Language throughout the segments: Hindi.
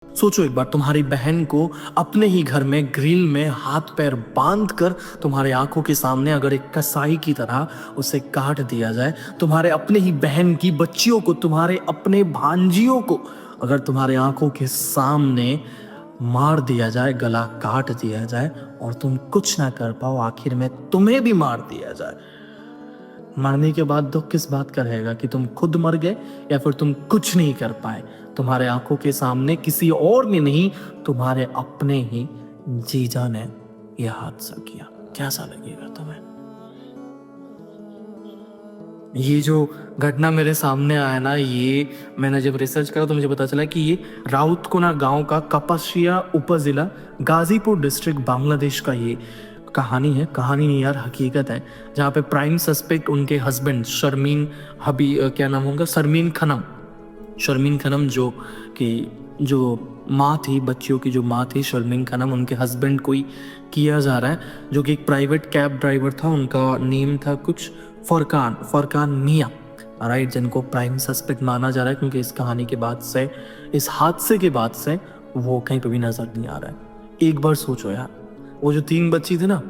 सोचो एक बार, तुम्हारी बहन को अपने ही घर में ग्रिल में हाथ पैर बांध कर तुम्हारे आंखों के सामने अगर एक कसाई की तरह उसे काट दिया जाए, तुम्हारे अपने ही बहन की बच्चियों को, तुम्हारे अपने भांजियों को अगर तुम्हारे आंखों के सामने मार दिया जाए, गला काट दिया जाए और तुम कुछ ना कर पाओ, आखिर में तुम्हें भी मार दिया जाए, मरने के बाद दुख किस बात का रहेगा कि तुम खुद मर गए या फिर तुम कुछ नहीं कर पाए? तुम्हारे आंखों के सामने किसी और ने नहीं, तुम्हारे अपने ही जीजा ने यह हादसा किया, कैसा लगेगा तुम्हें? ये जो घटना मेरे सामने आया ना, ये मैंने जब रिसर्च करा तो मुझे पता चला कि ये राउतकोना गांव का कपासिया उपजिला गाजीपुर डिस्ट्रिक्ट बांग्लादेश का ये कहानी है। कहानी नहीं यार, हकीकत है, जहाँ पे प्राइम सस्पेक्ट उनके हस्बैंड शर्मीन क्या नाम होगा, शर्मीन खनम जो कि जो माँ थी, बच्चियों की जो माँ थी शर्मीन खनम, उनके हस्बैंड को ही किया जा रहा है, जो कि एक प्राइवेट कैब ड्राइवर था। उनका नेम था कुछ फरकान मियाँ, राइट, जिनको प्राइम सस्पेक्ट माना जा रहा है क्योंकि इस कहानी के बाद से, इस हादसे के बाद से वो कहीं पे भी नजर नहीं आ रहा है। एक बार सोचो यार, वो जो 3 बच्ची थी ना,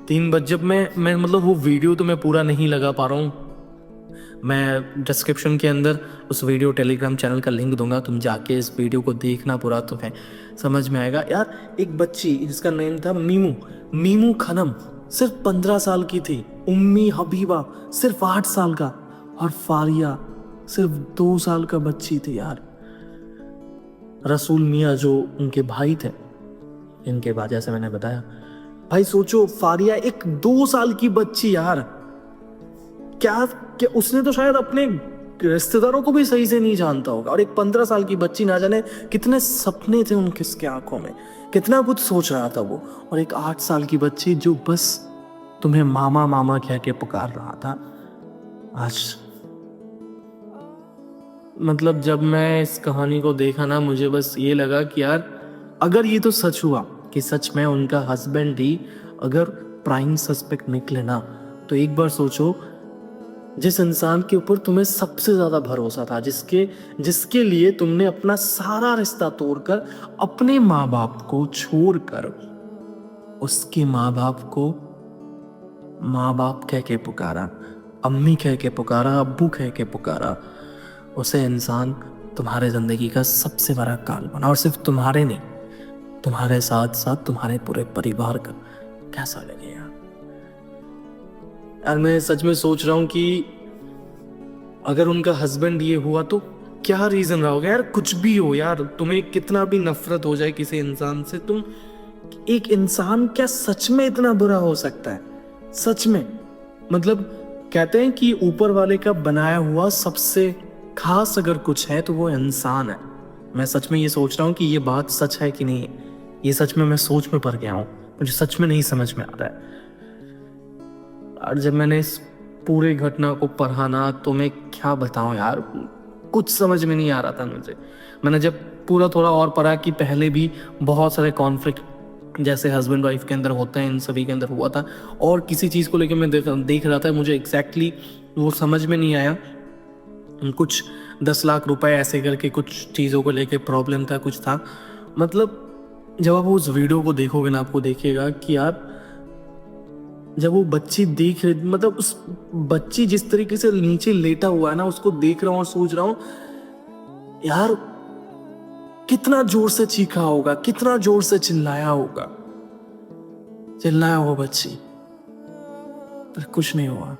3 बच्चे, जब मैं मतलब वो वीडियो तो मैं पूरा नहीं लगा पा रहा हूँ, मैं डिस्क्रिप्शन के अंदर उस वीडियो टेलीग्राम चैनल का लिंक दूंगा, तुम जाके इस वीडियो को देखना पूरा, तुम्हें समझ में आएगा यार। एक बच्ची जिसका नेम था मीमू खनम, सिर्फ 15 साल की थी। उम्मी हबीबा सिर्फ 8 साल का, और फारिया सिर्फ 2 साल का बच्ची थी यार। रसूल मियाँ जो उनके भाई थे, इनके बाद जैसे मैंने बताया, भाई सोचो, फारिया एक 2 साल की बच्ची यार, क्या उसने तो शायद अपने रिश्तेदारों को भी सही से नहीं जानता होगा, और एक 15 साल की बच्ची, ना जाने कितने सपने थे उनके इसके आंखों में, कितना कुछ सोच रहा था वो, और एक 8 साल की बच्ची जो बस तुम्हें मामा मामा कह के पुकार रहा था। आज मतलब जब मैं इस कहानी को देखा ना, मुझे बस ये लगा कि यार, अगर ये तो सच हुआ कि सच में उनका हस्बैंड ही अगर प्राइम सस्पेक्ट निकले ना, तो एक बार सोचो, जिस इंसान के ऊपर तुम्हें सबसे ज्यादा भरोसा था, जिसके लिए तुमने अपना सारा रिश्ता तोड़कर, अपने माँ बाप को छोड़कर, उसके माँ बाप को माँ बाप कह के पुकारा, अम्मी कह के पुकारा, अब्बू कह के पुकारा, उसे इंसान तुम्हारे जिंदगी का सबसे बड़ा काल बना, और सिर्फ तुम्हारे नहीं, तुम्हारे साथ साथ तुम्हारे पूरे परिवार का। कैसा लगेगा यार? मैं सच में सोच रहा हूं कि अगर उनका हस्बैंड ये हुआ तो क्या रीजन रहा होगा यार? कुछ भी हो यार, तुम्हें कितना भी नफरत हो जाए किसी इंसान से, तुम, एक इंसान क्या सच में इतना बुरा हो सकता है? सच में, मतलब कहते हैं कि ऊपर वाले का बनाया हुआ सबसे खास अगर कुछ है तो वो इंसान है। मैं सच में ये सोच रहा हूँ कि ये बात सच है कि नहीं, ये सच में मैं सोच में पड़ गया हूँ, मुझे सच में नहीं समझ में आ रहा है। और जब मैंने इस पूरे घटना को पढ़ा ना, तो मैं क्या बताऊं यार, कुछ समझ में नहीं आ रहा था मुझे। मैंने जब पूरा थोड़ा और पढ़ा कि पहले भी बहुत सारे कॉन्फ्लिक्ट जैसे हस्बैंड वाइफ के अंदर होते हैं, इन सभी के अंदर हुआ था, और किसी चीज़ को लेकर मैं देख रहा था, मुझे एग्जैक्टली वो समझ में नहीं आया। कुछ 10 लाख रुपए ऐसे करके कुछ चीज़ों को लेके प्रॉब्लम था, कुछ था, मतलब जब आप उस वीडियो को देखोगे ना, आपको देखिएगा कि यार, जब वो बच्ची देख रही, मतलब उस बच्ची जिस तरीके से नीचे लेटा हुआ है ना, उसको देख रहा हूँ और सोच रहा हूँ यार, कितना जोर से चीखा होगा, कितना जोर से चिल्लाया होगा वो बच्ची, पर कुछ नहीं हुआ।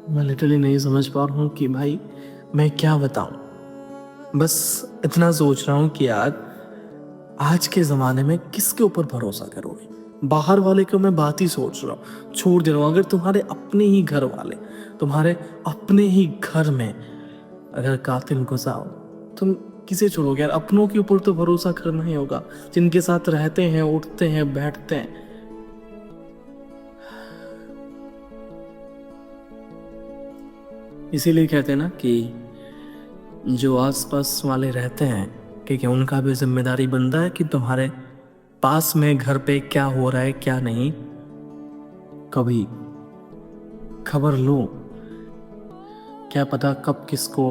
मैं लिटरली नहीं समझ पा रहा हूँ कि भाई मैं क्या बताऊं। बस इतना सोच रहा हूँ कि यार, आज के ज़माने में किसके ऊपर भरोसा करोगे? बाहर वाले को मैं बात ही सोच रहा हूँ, छोड़ दे रहा हूँ। अगर तुम्हारे अपने ही घर वाले, तुम्हारे अपने ही घर में अगर कातिल घुसा हो, तुम किसे छोड़ोगे यार? अपनों के ऊपर तो भरोसा करना ही होगा, जिनके साथ रहते हैं, उठते हैं, बैठते हैं। इसीलिए कहते हैं ना कि जो आसपास वाले रहते हैं, क्योंकि उनका भी जिम्मेदारी बनता है कि तुम्हारे पास में घर पे क्या हो रहा है क्या नहीं, कभी खबर लो। क्या पता कब किसको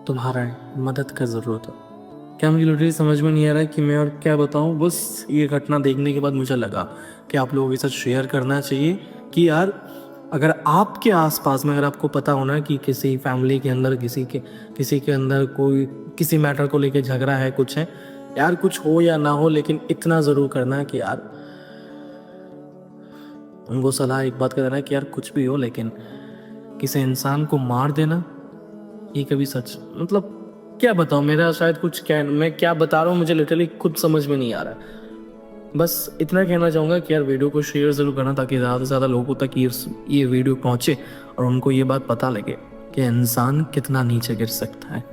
तुम्हारा है, मदद का ज़रूरत है। क्या मुझे लिटरली समझ में नहीं आ रहा है कि मैं और क्या बताऊँ। बस ये घटना देखने के बाद मुझे लगा कि आप लोगों के साथ शेयर करना चाहिए कि यार अगर आपके आसपास में अगर आपको पता होना कि किसी फैमिली के अंदर किसी के अंदर कोई किसी मैटर को लेके झगड़ा है, कुछ है यार, कुछ हो या ना हो, लेकिन इतना ज़रूर करना है कि यार उनको सलाह एक बात कर देना कि यार कुछ भी हो लेकिन किसी इंसान को मार देना ये कभी सच, मतलब क्या बताऊँ, मेरा शायद कुछ क्या मैं क्या बता रहा हूँ मुझे लिटरली खुद समझ में नहीं आ रहा। बस इतना कहना चाहूँगा कि यार वीडियो को शेयर ज़रूर करना ताकि ज़्यादा से ज़्यादा लोगों तक ये वीडियो पहुँचे और उनको ये बात पता लगे कि इंसान कितना नीचे गिर सकता है।